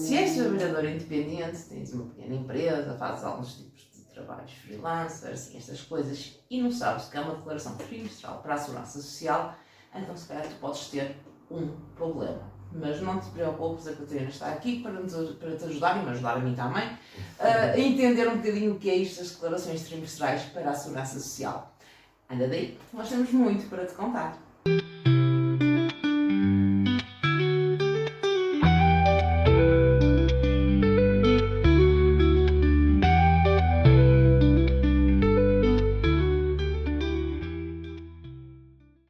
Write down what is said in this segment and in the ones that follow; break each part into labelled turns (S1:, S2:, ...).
S1: Se és trabalhador independente, tens uma pequena empresa, fazes alguns tipos de trabalhos freelancer, assim, estas coisas, e não sabes que há uma declaração trimestral para a Segurança Social, então se calhar tu podes ter um problema. Mas não te preocupes, a Catarina está aqui para te ajudar e me ajudar a mim também a entender um bocadinho o que é isto, as declarações trimestrais para a Segurança Social. Anda daí, nós temos muito para te contar.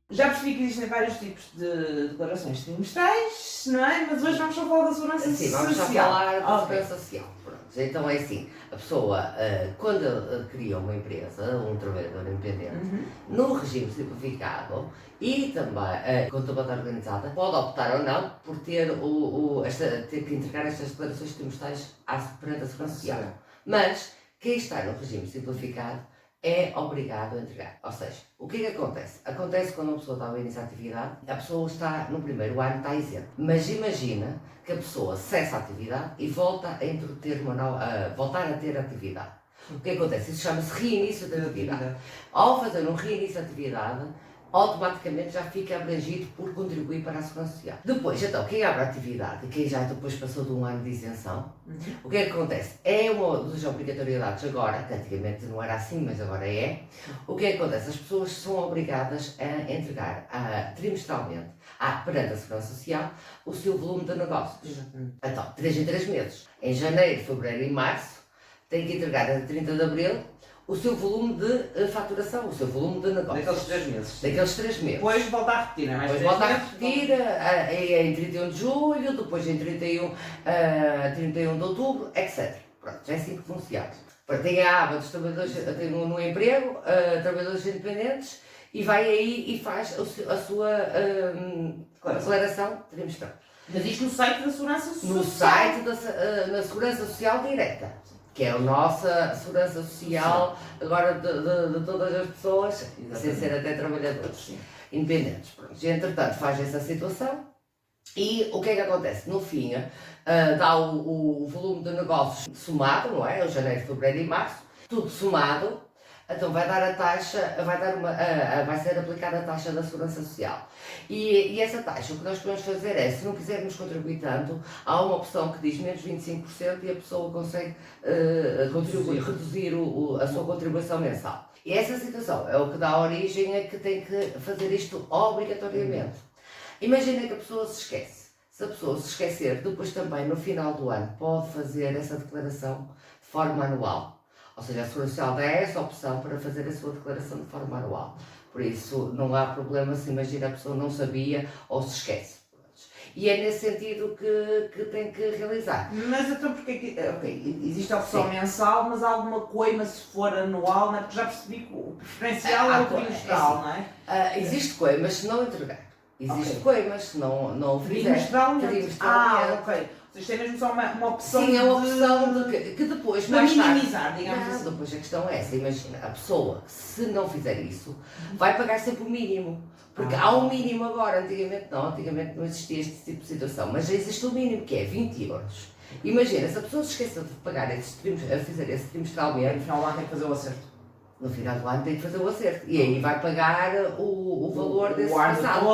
S1: Já percebi que existem vários tipos de declarações trimestrais, não é? Mas hoje vamos só falar da Segurança Social.
S2: Sim, vamos só falar da Segurança Social. Pronto. Então é assim, a pessoa, quando cria uma empresa, um trabalhador independente, no regime simplificado e também contabilidade organizada, pode optar ou não por ter, ter que entregar estas declarações trimestrais perante a Segurança Social. Mas quem está no regime simplificado é obrigado a entregar. Ou seja, o que é que acontece? Acontece quando uma pessoa está a iniciar a atividade, a pessoa está no primeiro ano, está isenta. Mas imagina que a pessoa cessa a atividade e volta a voltar a ter atividade. O que acontece? Isso chama-se reinício da atividade. Ao fazer um reinício da atividade, automaticamente já fica abrangido por contribuir para a Segurança Social. Depois, então, quem abre a atividade e quem já depois passou de um ano de isenção, o que é que acontece? É uma das obrigatoriedades agora, que antigamente não era assim, mas agora é. O que é que acontece? As pessoas são obrigadas a entregar trimestralmente, perante a Segurança Social, o seu volume de negócios. Então, 3 em 3 meses. Em janeiro, fevereiro e março, tem que entregar a 30 de abril o seu volume de faturação, o seu volume de negócio.
S1: Daqueles 3 meses.
S2: Daqueles 3 meses.
S1: Depois volta a repetir, não é? Mais
S2: depois volta a repetir em 31 de julho, depois em 31 de outubro, etc. Pronto, é assim que funciona. Tem a aba dos trabalhadores no emprego, trabalhadores independentes, e vai aí e faz a sua declaração trimestral.
S1: Mas isto no site da Segurança Social?
S2: No site da Segurança Social Direta, que é a nossa Segurança Social, agora de todas as pessoas, sem ser até trabalhadores independentes. Pronto. E, entretanto, faz essa situação e o que é que acontece? No fim, dá o volume de negócios somado, não é? O janeiro, fevereiro e março, tudo somado. Então vai dar a taxa, vai ser aplicada a taxa da Segurança Social. E essa taxa, o que nós podemos fazer é, se não quisermos contribuir tanto, há uma opção que diz menos 25% e a pessoa consegue reduzir a sua contribuição mensal. E essa situação é o que dá origem a que tem que fazer isto obrigatoriamente. Imagina que a pessoa se esquece. Se a pessoa se esquecer, depois também no final do ano pode fazer essa declaração de forma anual. Ou seja, a Segurança Social dá essa opção para fazer a sua declaração de forma anual. Por isso, não há problema se imagina a pessoa não sabia ou se esquece. E é nesse sentido que tem que realizar.
S1: Mas então porque é que... Ok, existe a opção mensal, mas há alguma coima se for anual, não é? Porque já percebi que o preferencial é o trimestral, não é?
S2: Existe coimas se não entregar. Existe coimas se não o fizer.
S1: Trimestralmente. Ok. Isto é mesmo só uma opção.
S2: Sim, é uma opção que depois,
S1: para
S2: mais
S1: minimizar, digamos assim.
S2: Depois a questão é essa, imagina, a pessoa, se não fizer isso, vai pagar sempre o mínimo. Porque há um mínimo agora, antigamente não existia este tipo de situação, mas já existe um mínimo que é 20 euros. Imagina, se a pessoa se esqueça de pagar fazer esse trimestralmente,
S1: no final do ano tem que fazer o acerto.
S2: No final do ano tem que fazer o acerto. E aí vai pagar o valor desse passado.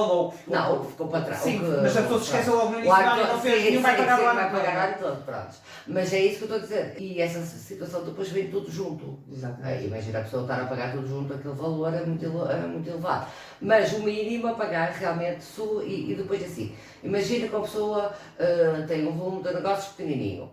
S1: Não,
S2: o que ficou para trás.
S1: Sim, mas a pessoa se esqueceu logo no início do ano e não fez nenhum, vai pagar o ano todo.
S2: Vai pagar o ano todo, pronto. Mas é isso que eu estou a dizer. E essa situação depois vem tudo junto.
S1: Exatamente.
S2: Imagina a pessoa estar a pagar tudo junto, aquele valor é muito elevado. Mas o mínimo a pagar realmente, e depois assim, imagina que a pessoa tem um volume de negócios pequenininho.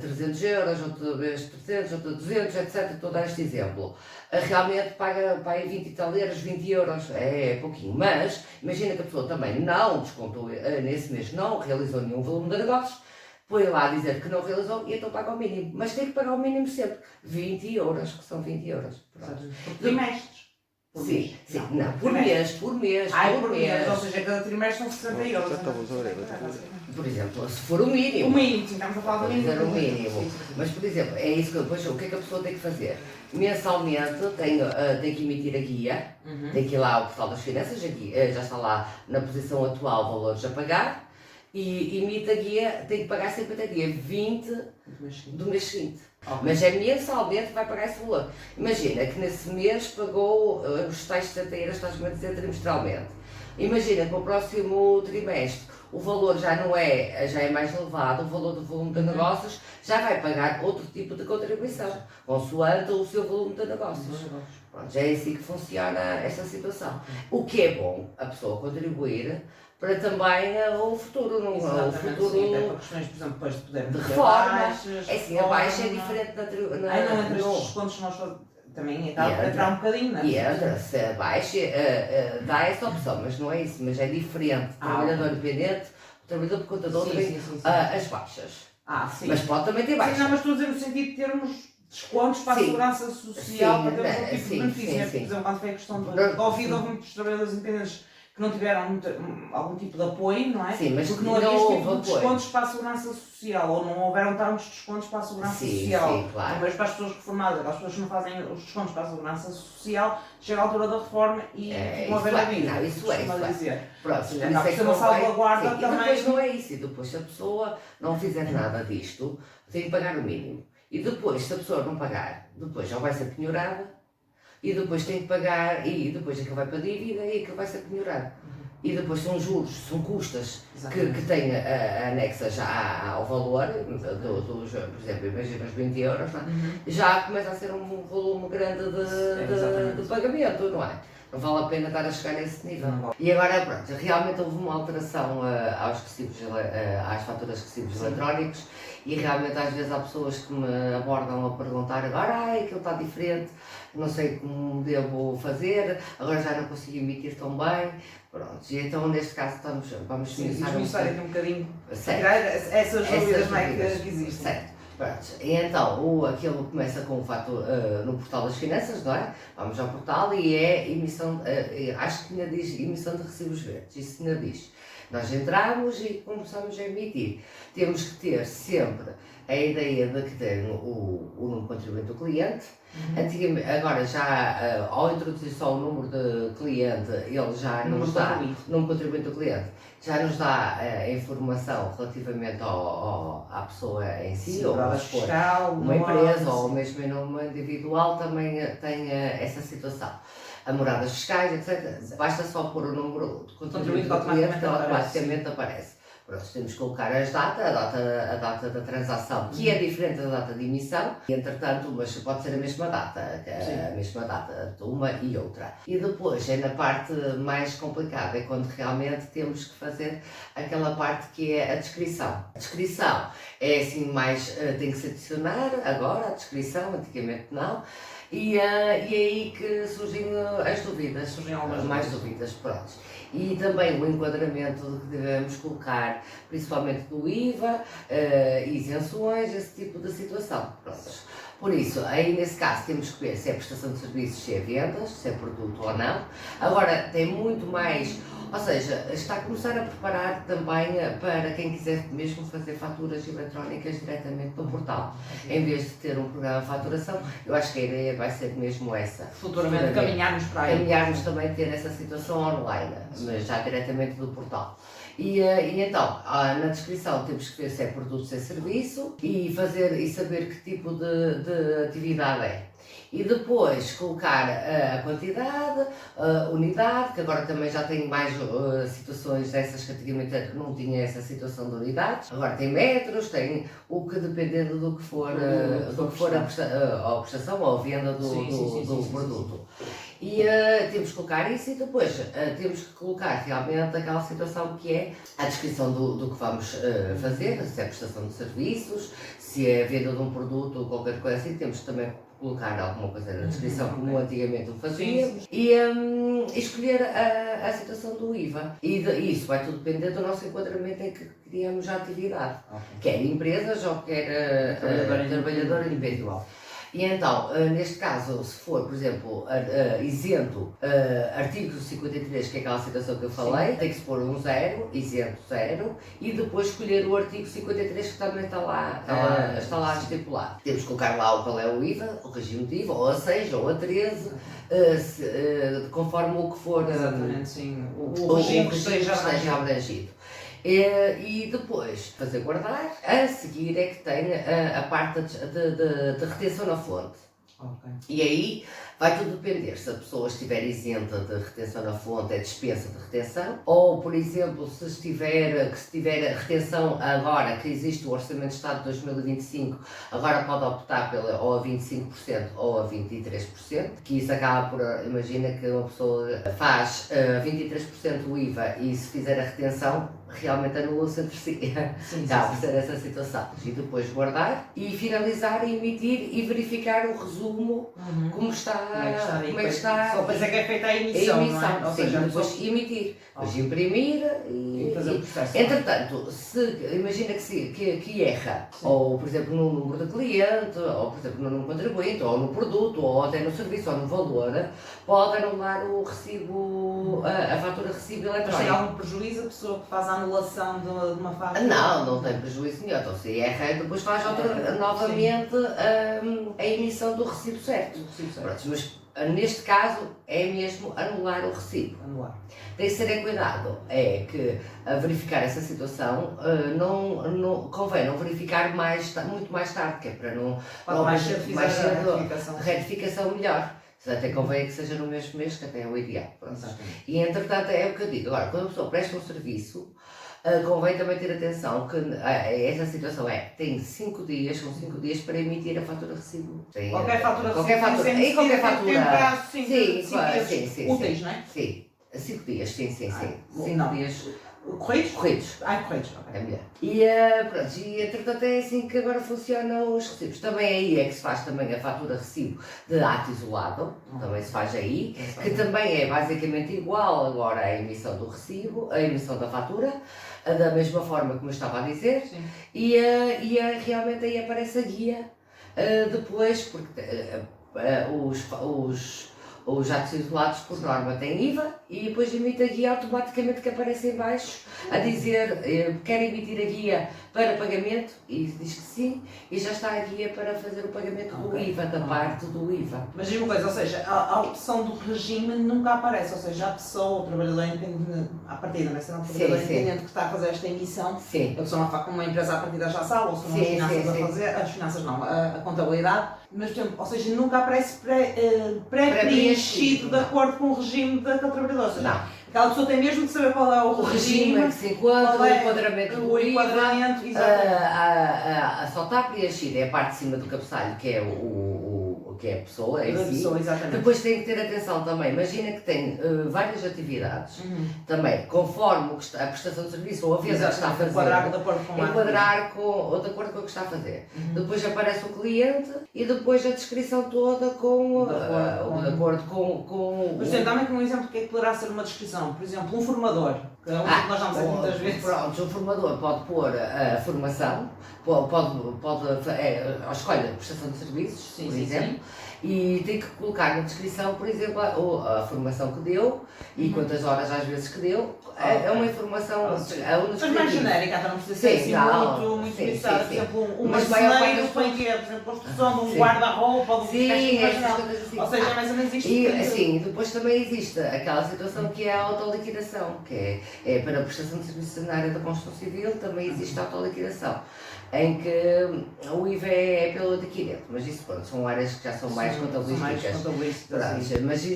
S2: 300 euros, outra vez 300, outra 200, etc. Estou a dar este exemplo. Realmente paga 20 e tal euros, 20 euros, é pouquinho. Mas imagina que a pessoa também não descontou, nesse mês não realizou nenhum volume de negócios, põe lá a dizer que não realizou e então paga o mínimo. Mas tem que pagar o mínimo sempre. 20 euros, que são 20 euros.
S1: Por trimestres.
S2: Sim, não, por mês.
S1: Por mês, ou seja, cada trimestre são 60 euros.
S2: Por exemplo, se for o mínimo.
S1: O mínimo, sim, estamos a falar do mínimo.
S2: O mínimo. Mas, por exemplo, é isso que depois, o que é que a pessoa tem que fazer? Mensalmente tem que emitir a guia, tem que ir lá ao portal das finanças, já está lá na posição atual valores a pagar, e emite a guia, tem que pagar sempre até dia 20 do mês seguinte.
S1: Okay.
S2: Mas é mensalmente vai pagar esse valor. Imagina que nesse mês pagou os tais 70 euros, estás-me a dizer, trimestralmente. Imagina que no próximo trimestre o valor já é mais elevado, o valor do volume de negócios já vai pagar outro tipo de contribuição, consoante o seu volume de negócios. Pronto, já é assim que funciona esta situação. O que é bom a pessoa contribuir para também o futuro, não é? O futuro
S1: sim, até para questões, por exemplo, depois de poder
S2: de
S1: meter
S2: reforma.
S1: baixas,
S2: É assim, a baixa é diferente na
S1: Aí não entra estes descontos que nós também acaba por entrar um bocadinho, não é?
S2: E entra, se a baixa dá essa opção, mas não é isso, mas é diferente. O trabalhador independente, o trabalhador por conta de outro, as baixas.
S1: Sim.
S2: Mas pode também ter baixas.
S1: Sim, não, mas estou a dizer no sentido de termos descontos para a segurança social, para termos outro tipo de benefício. Por exemplo, quando foi a questão do Covid, houve muitos trabalhadores independentes que não tiveram algum tipo de apoio, não é?
S2: Sim, mas
S1: porque não havia este tipo de descontos para a segurança social, ou não houveram tantos descontos para a segurança social.
S2: Sim, claro.
S1: Mas para as pessoas reformadas, as pessoas que não fazem os descontos para a segurança social, chega a altura da reforma e ficam a ver a vida.
S2: Não, isso é.
S1: Dizer.
S2: Pronto,
S1: Seja, acaba por ser uma salvaguarda também.
S2: E depois não é isso, e depois se a pessoa não fizer nada disto, tem que pagar o mínimo. E depois, se a pessoa não pagar, depois já vai ser penhorada, e depois tem que pagar, e depois é que vai para a dívida e é que vai ser penhorado. E depois são juros, são custas que têm anexas ao valor, por exemplo, imagina os 20 euros, não é? Já começa a ser um volume grande de pagamento, não é? Não vale a pena estar a chegar a esse nível. E agora, pronto, realmente houve uma alteração às faturas de recibos eletrónicos e realmente às vezes há pessoas que me abordam a perguntar agora, aquilo está diferente, não sei como devo fazer, agora já não consigo emitir tão bem. Pronto, e então neste caso vamos
S1: esmiuçar aqui um bocadinho,
S2: tirar
S1: essas dúvidas que existem.
S2: Certo. Pronto. E então aquilo começa com o fato no portal das finanças, não é? Vamos ao portal e é emissão, acho que ainda diz emissão de recibos verdes, isso ainda diz. Nós entramos e começamos a emitir. Temos que ter sempre a ideia de que tem o número de contribuinte do cliente. Antigamente, agora já ao introduzir só o número de cliente, ele já nos dá, número de contribuinte do cliente, já nos dá a informação relativamente à pessoa em si, ou
S1: fiscal,
S2: uma empresa ou mesmo em nome individual também tem essa situação. A moradas fiscais, etc. Basta só pôr o número de contribuinte do cliente que automaticamente aparece. Pronto, temos que colocar a data da transação, que é diferente da data de emissão, entretanto, mas pode ser a mesma data de uma e outra. E depois é na parte mais complicada, é quando realmente temos que fazer aquela parte que é a descrição. A descrição é assim mais, tem que se adicionar agora a descrição, antigamente não. E é aí que surgem as dúvidas, surgem algumas mais dúvidas, pronto. E também o enquadramento que devemos colocar, principalmente do IVA, isenções, esse tipo de situação. Pronto. Por isso, aí nesse caso temos que ver se é prestação de serviços, se é vendas, se é produto ou não. Agora tem muito mais, ou seja, está a começar a preparar também para quem quiser mesmo fazer faturas eletrónicas diretamente no portal. Em vez de ter um programa de faturação, eu acho que a ideia vai ser mesmo essa.
S1: Futuramente caminharmos para aí.
S2: Caminharmos também ter essa situação online, mas já diretamente do portal. E então, na descrição temos que ver se é produto, se é serviço e saber que tipo de atividade é. E depois colocar a quantidade, a unidade, que agora também já tem mais situações dessas que antigamente não tinha essa situação de unidades. Agora tem metros, tem o que dependendo do que for, a prestação ou a venda do produto. E temos que colocar isso e depois temos que colocar realmente aquela situação que é a descrição do que vamos fazer, se é prestação de serviços, se é venda de um produto ou qualquer coisa assim, temos que também colocar alguma coisa na descrição, como antigamente o fazíamos, e escolher a situação do IVA. E isso vai tudo depender do nosso enquadramento em que criamos a atividade, quer empresas ou quer trabalhador individual. E então, neste caso, se for, por exemplo, isento, artigo 53, que é aquela situação que eu falei, tem que se pôr um 0, isento 0, e depois escolher o artigo 53 que também está lá estipulado. Temos que colocar lá qual é o IVA, o regime de IVA, ou a 6 ou a 13, conforme o que for
S1: o regime que esteja abrangido.
S2: E depois fazer guardar. A seguir é que tem a parte de retenção na fonte.
S1: Okay.
S2: E aí vai tudo depender, se a pessoa estiver isenta de retenção na fonte, é dispensa de retenção, ou, por exemplo, se tiver retenção agora, que existe o Orçamento de Estado de 2025, agora pode optar ou a 25% ou a 23%, que isso acaba por, imagina que uma pessoa faz 23% do IVA e se fizer a retenção, realmente anula-se entre si. Está a ser essa situação. E depois guardar e finalizar, e emitir e verificar o resumo, como é que está.
S3: Só depois é que é feita a emissão, não é?
S2: Ou seja, depois emitir, depois imprimir
S3: e fazer o processo.
S2: Entretanto, se imagina que erra, ou por exemplo no número de cliente, ou por exemplo no número de contribuinte, ou no produto, ou até no serviço, ou no valor, pode anular o recibo, a fatura recibo eletrónico.
S3: Mas tem algum prejuízo a pessoa que faz a anulação de uma fatura?
S2: Não tem prejuízo nenhum. Então se erra, depois faz novamente a emissão do recibo certo. Pronto, mas neste caso é mesmo anular o recibo. Tem que ter cuidado, é que a verificar essa situação não convém não verificar muito mais tarde, que é para não
S3: mais cedo
S2: a retificação melhor. Até convém que seja no mesmo mês, que até é o ideal. E entretanto é o que eu digo, agora quando a pessoa presta um serviço, convém também ter atenção que essa situação tem 5 dias, são 5 dias para emitir a fatura de recibo.
S3: Qualquer fatura
S2: Tem
S3: prazo,
S2: sim,
S3: úteis, não é?
S2: Sim, 5 dias, sim. 5 dias.
S3: Correios?
S2: Correios.
S3: Correios, ok.
S2: É melhor. E entretanto é assim que agora funcionam os recibos. Também aí é que se faz também a fatura de recibo de ato isolado, também se faz aí, que também é basicamente igual agora à emissão do recibo, a emissão da fatura, da mesma forma como eu estava a dizer, realmente aí aparece a guia depois, porque os atos isolados, por norma, têm IVA e depois emite a guia automaticamente, que aparece em baixo a dizer quer emitir a guia para pagamento, e diz que sim, e já está a guia para fazer o pagamento do IVA, da parte do IVA.
S3: Mas diz uma coisa, ou seja, a opção do regime nunca aparece, ou seja, a pessoa, o trabalhador independente, à partida, não é? Se não o trabalhador independente que está a fazer esta emissão, a pessoa, uma empresa à partida já sabe, ou se não as finanças a fazer, as finanças não, a contabilidade, mas, por exemplo, ou seja, nunca aparece pré-preenchido de acordo com o regime daquele trabalhador. Ou seja,
S2: não.
S3: Aquela pessoa tem mesmo que saber qual é o regime
S2: que se enquadra, o enquadramento do IVA, só está preenchido, é a parte de cima do cabeçalho, que é que é a pessoa em si. Depois tem que ter atenção também, imagina que tem várias atividades, também, conforme a prestação de serviço ou a venda que está a fazer, enquadrar de acordo com o que está a fazer. Depois aparece o cliente e depois a descrição toda de acordo com...
S3: Por exemplo, dá-me aqui um exemplo do que é que poderá ser uma descrição. Por exemplo, um formador, que é um que nós damos aqui muitas vezes.
S2: Pronto, o formador pode pôr a formação, escolhe a prestação de serviços, por exemplo, e tem que colocar na descrição, por exemplo, a formação que deu e quantas horas às vezes que deu. É uma informação
S3: mas mais genérica, então não precisa ser assim muito especificada. Por exemplo, um marceneiro põe que é, por exemplo, construção de um guarda-roupa, de um ou seja, é mais ou menos isto.
S2: E depois também existe aquela situação que é a autoliquidação, que é para a prestação de serviços na área da construção civil, também existe a autoliquidação, em que o IVA é pelo adquirente, mas isso pronto, são áreas que já são mais contabilísticas. Mas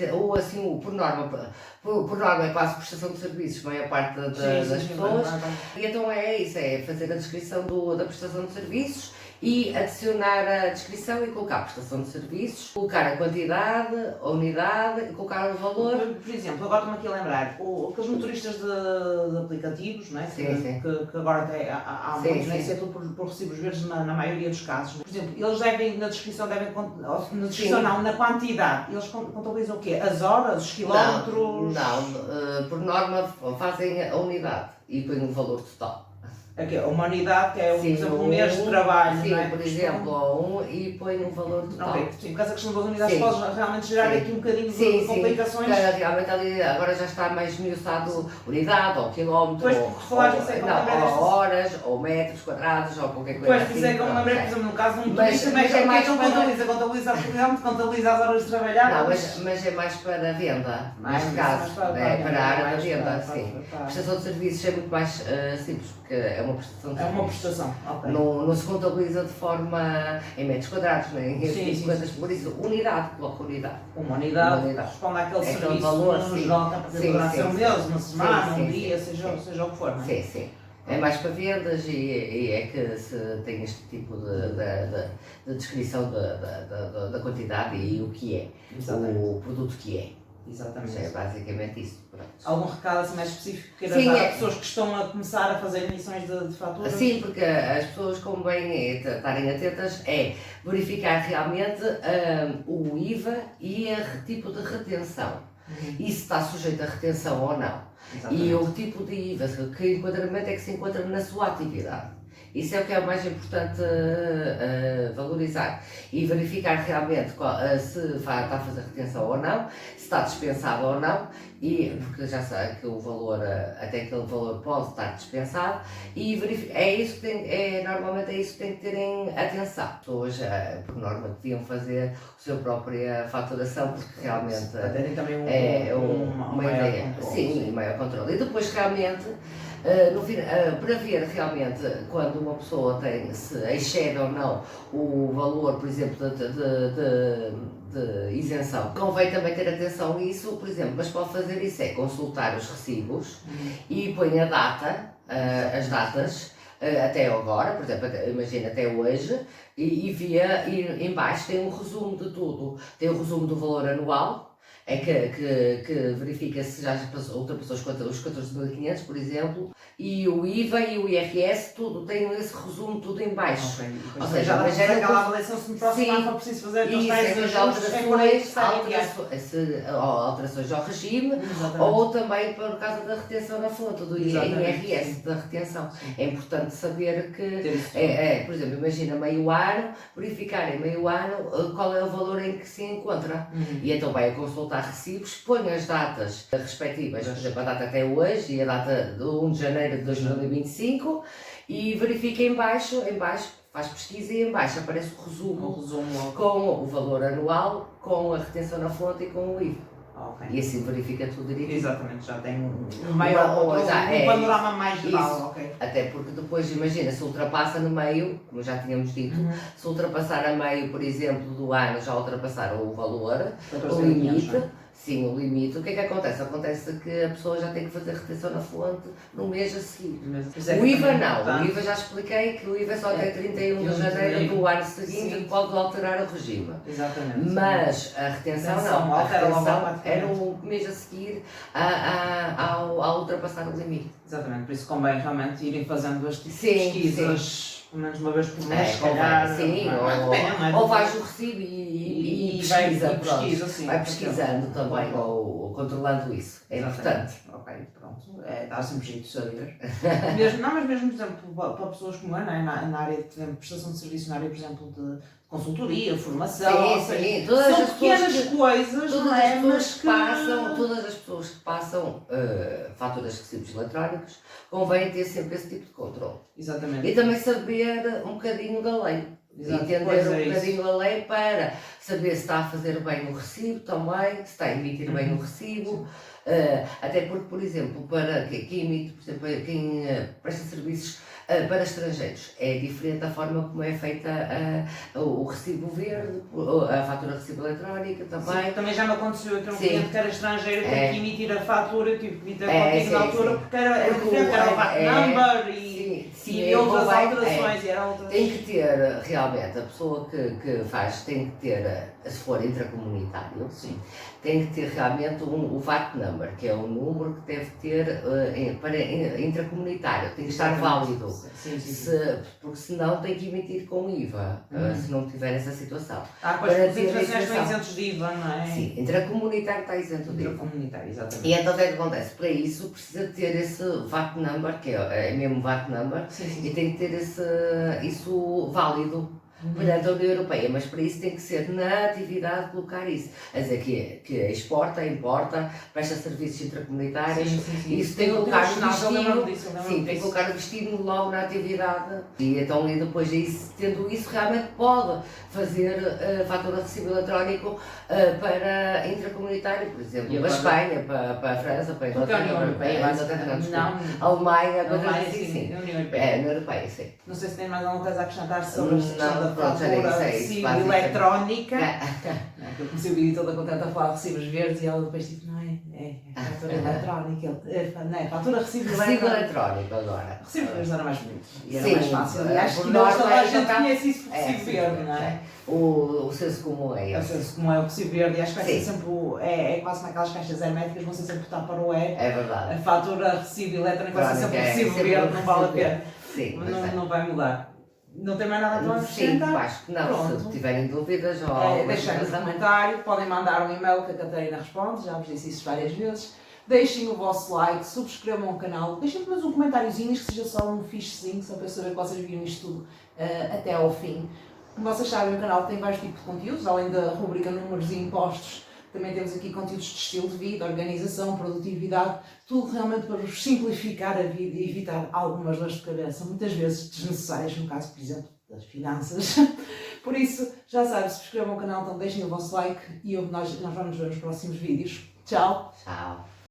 S2: por norma é quase prestação de serviços, a maior parte das pessoas. E então é isso, é fazer a descrição da prestação de serviços e adicionar a descrição e colocar a prestação de serviços, colocar a quantidade, a unidade e colocar o valor.
S3: Por exemplo, agora estou-me aqui a lembrar, aqueles motoristas de aplicativos, não é? Que agora até há muitos, não é? Isso é tudo por recibos verdes na maioria dos casos. Por exemplo, eles devem, na descrição, na quantidade, eles contabilizam o quê? As horas, os quilómetros?
S2: Não, por norma fazem a unidade e põem o valor total.
S3: uma unidade que é, por exemplo, um mês de trabalho.
S2: Sim,
S3: não é?
S2: por exemplo, ou e põe um valor total.
S3: Ok, sim, por causa da questão das unidades pode realmente gerar aqui um bocadinho de complicações.
S2: Sim, realmente ali agora já está mais esmiuçado unidade, ou quilómetro, ou horas, ou metros quadrados, ou qualquer coisa
S3: assim. Pois, isso é que eu me lembrei, por exemplo, no caso de um turista, como é que contabiliza as horas de trabalhar?
S2: Não, mas é mais para venda, neste caso, para a área da venda, sim. A prestação de serviços é muito mais simples, porque é uma prestação de serviços.
S3: É uma prestação, ok.
S2: Não se contabiliza de forma em metros quadrados, nem em 50, por isso, unidade, coloca unidade.
S3: Uma unidade responde àquele serviço
S2: valor,
S3: no geral, que poderá ser um mês, uma semana, um dia, seja o que for, não é?
S2: Sim. É mais para vendas e é que se tem este tipo de descrição da quantidade e o que é, o produto que é.
S3: Exatamente.
S2: É basicamente isso. Pronto.
S3: Algum recado assim mais específico que queira dar a pessoas que estão a começar a fazer emissões de faturas?
S2: Sim, porque as pessoas convém estarem atentas é verificar realmente o IVA e o tipo de retenção. E se está sujeito a retenção ou não. Exatamente. E o tipo de IVA, que enquadramento é que se encontra na sua atividade. Isso é o que é o mais importante valorizar e verificar realmente se está a fazer retenção ou não, se está dispensado ou não, porque já sabe que o valor, até aquele valor pode estar dispensado, e normalmente é isso que tem que terem atenção. As pessoas, por norma, deviam fazer a sua própria faturação, porque realmente
S3: terem também
S2: uma ideia. Sim, maior controle. E depois realmente, para ver realmente quando uma pessoa se excede ou não o valor, por exemplo, de isenção, convém também ter atenção a isso, por exemplo, mas pode fazer isso é consultar os recibos e põe a data, as datas, até agora, por exemplo, imagina até hoje, e em baixo tem um resumo de tudo, tem o resumo do valor anual, que verifica se já ultrapassou os 14.500, por exemplo, e o IVA e o IRS, tudo, tem esse resumo tudo em baixo.
S3: Okay. Ou seja, já dá aquela avaliação se no próximo ano for preciso fazer aqueles tais
S2: alterações ao regime. Exatamente. Ou também por causa da retenção na fonte, do IRS, da retenção. Sim. É importante saber que, por exemplo, imagina meio ano, verificar em meio ano qual é o valor em que se encontra. E então vai a consultar recibos, põe as datas respectivas, por exemplo, a data até hoje e a data de 1 de janeiro de 2025 e verifica em baixo, faz pesquisa e em baixo aparece o resumo com o valor anual, com a retenção na fonte e com o IVA. Okay. E assim verifica tudo direitinho.
S3: Exatamente, já tem um panorama mais geral. Okay.
S2: Até porque depois, imagina, se ultrapassa no meio, como já tínhamos dito, se ultrapassar a meio, por exemplo, do ano, já ultrapassar o valor, o limite. Sim, o limite. O que é que acontece? Acontece que a pessoa já tem que fazer retenção na fonte no mês a seguir. O IVA não. O IVA já expliquei que o IVA só até 31 de janeiro do ano seguinte pode alterar o regime.
S3: Exatamente.
S2: Mas a retenção não. A retenção é no mês a seguir ao ultrapassar o limite.
S3: Exatamente. Por isso convém realmente irem fazendo as pesquisas. Pelo menos uma vez por mês, se calhar.
S2: Sim, ou faz o recibo e pesquisa, vai pesquisando também, ou controlando isso. É importante.
S3: Ok, pronto. Dá sempre jeito de saber. Mas mesmo, por exemplo, para pessoas como eu, na área de prestação de serviço, na área, por exemplo, de consultoria, formação,
S2: sim,
S3: são pequenas coisas,
S2: todas as pessoas que passam faturas de recibos eletrónicos, convém ter sempre esse tipo de controle.
S3: Exatamente.
S2: E também saber um bocadinho da lei. Entender um bocadinho a lei para saber se está a fazer bem o recibo também, se está a emitir bem o recibo. Até porque, por exemplo, para quem emite, por exemplo, quem presta serviços para estrangeiros, é diferente a forma como é feita o recibo verde, a fatura de recibo eletrónica também.
S3: Sim, também já me aconteceu ter um cliente que era estrangeiro, teve que emitir a fatura, eu tive que emitir contigo na altura, porque era diferente, era o VAT number e outras alterações.
S2: Tem que ter, realmente, a pessoa que faz tem que ter, se for intracomunitário, tem que ter realmente o VAT number, que é o número que deve ter para intracomunitário, tem que estar válido, porque senão tem que emitir com IVA, se não tiver essa situação.
S3: Pois os internacionais estão isentos de IVA, não é?
S2: Sim, intracomunitário está isento de IVA.
S3: Intracomunitário, exatamente.
S2: E então o que é que acontece? Para isso precisa ter esse VAT number, que é mesmo VAT number, e tem que ter isso válido perante a União Europeia, mas para isso tem que ser na atividade colocar isso. A dizer que exporta, importa, presta serviços intracomunitários, isso tem que colocar no destino, tem que colocar o destino logo na atividade. E então e depois tendo isso realmente pode fazer fatura de recibo eletrónico para intracomunitário, por exemplo, para a Espanha, para a França, para a Inglaterra, a Alemanha, coisas assim. É, na Europeia, sim.
S3: Não sei se tem mais alguma coisa a acrescentar sobre a questão da fatura recibo eletrónica. Eu comecei o vídeo toda contente a falar de recibos verdes e ela depois disse, não é fatura eletrónica, não é fatura recibo
S2: eletrónico agora.
S3: Recibo verdes era mais bonito e era mais fácil. E acho que nós toda a gente conhece isso por recibo verde, não é?
S2: O senso comum é esse.
S3: O senso comum é o recibo verde e acho que vai ser sempre, é quase como aquelas caixas herméticas, vão ser sempre Tupperware.
S2: É verdade.
S3: A fatura recibo eletrónica vai ser sempre recibo verde, não vale a pena.
S2: Sim,
S3: não vai mudar. Não tem mais nada para acrescentar?
S2: Sim, acho que não.
S3: Pronto.
S2: Se tiverem dúvidas ou
S3: deixem no comentário, podem mandar um e-mail que a Catarina responde, já vos disse isso várias vezes. Deixem o vosso like, subscrevam o canal, deixem depois um comentáriozinho, que seja só um fixezinho, só para eu saber que vocês viram isto tudo até ao fim. Como vocês sabem, o canal tem vários tipos de conteúdos, além da rubrica Números e Impostos. Também temos aqui conteúdos de estilo de vida, organização, produtividade, tudo realmente para vos simplificar a vida e evitar algumas dores de cabeça, muitas vezes desnecessárias, no caso, por exemplo, das finanças. Por isso, já sabem, subscrevam o canal, então deixem o vosso like e nós vamos ver nos próximos vídeos. Tchau!
S2: Tchau!